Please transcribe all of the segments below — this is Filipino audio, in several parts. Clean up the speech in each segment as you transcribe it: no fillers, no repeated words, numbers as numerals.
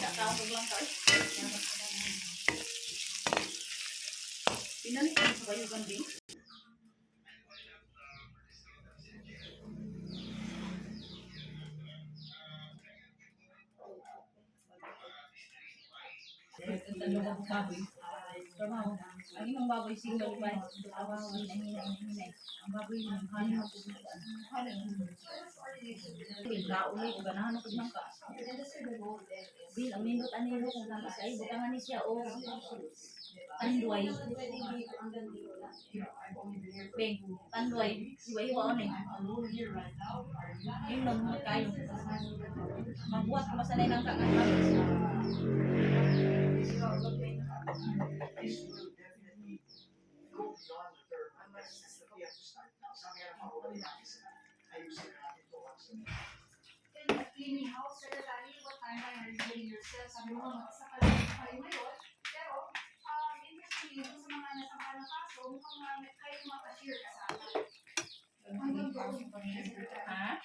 Tatawag lang tayo. Pinalik ko sa kayo gandi. Ang baboy. Ang imong baboy single ba? Ang baboy ng hanin mo. Lauli ko ganahan ko man ka. Bil ang nindot anilo kung kang isay butangan ni siya o tanduay. Beng, tanduay. Iwa-iwa on eh. Inom mo kayo. Magbuhat ka masanay ng kakakabis. Cleaning house, secretary, what time are you doing yourself? Sabi mo, sa kayo ngayon. Pero, interestingly, sa mga nasa palakaso, mukhang kayo mga cashier kasama. Hanggang doon. Ha?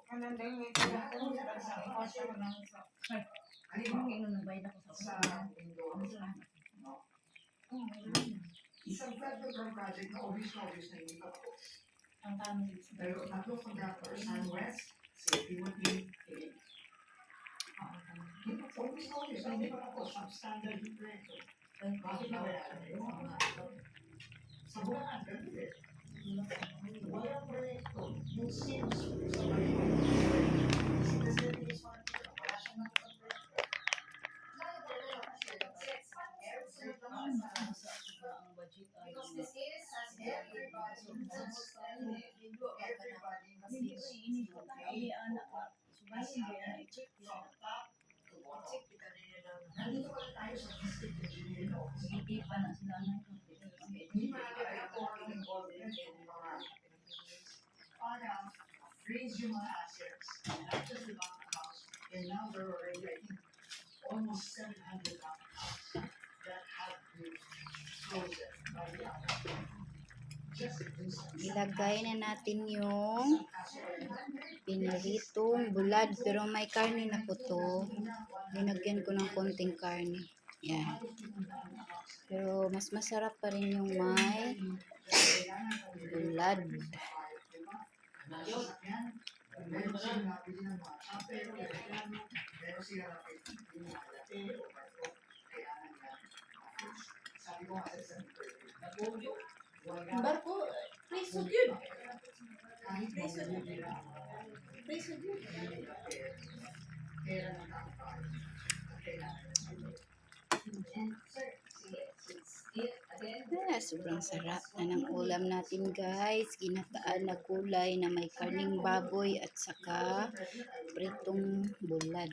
Kanandang may kailangan sa cashier ng Ano yung inunabayad ako sa Isang federal project na obvious na hindi pa tapos. ang tanong Pero tatlong contractor, Sunwest, Safety Working, obvious na hindi pa tapos. Substandard yung proyekto. Bakit na wala? Sa buwan, ganun eh. Walang proyekto. Yung SIMS, sa Marimay, si President is one of them. Wala siya ng proyekto. Because this is as everybody Nandito pala tayo sa district engineering office. Hindi pa na sila Hindi maaari ako ang involvement ng mga para freeze yung mga assets, not just the bank accounts, and now there are already, I think, almost 700 bank accounts that have been frozen by the IMF. Just in case. Ilagay na natin yung pinaritong bulad. Pero may karne na po to. Linagyan ko ng konting karne. Yan. Pero mas masarap pa rin yung may bulad. Meron silang nabili ng mga chopper, meron silang nabili ng mga latte o barko, kailangan nila. Sabi ko nga sa isang interview, Barko, preso yun. kahit Preso yun. Preso yun. pera ng taong kailangan. Sobrang sarap na ng ulam natin guys. Ginataan na gulay na may karning baboy at saka pritong bulad.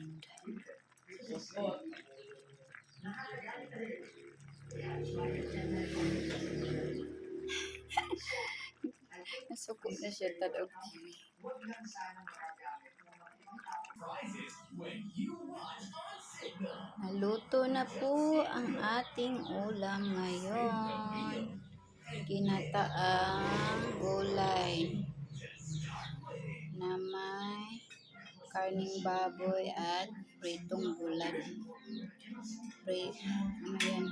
Nasuko na siya tadog. Huwag lang sana magagamit ng mga Naluto na po ang ating ulam ngayon. Ginataang gulay na may karning baboy at pritong bulad. Ano yan?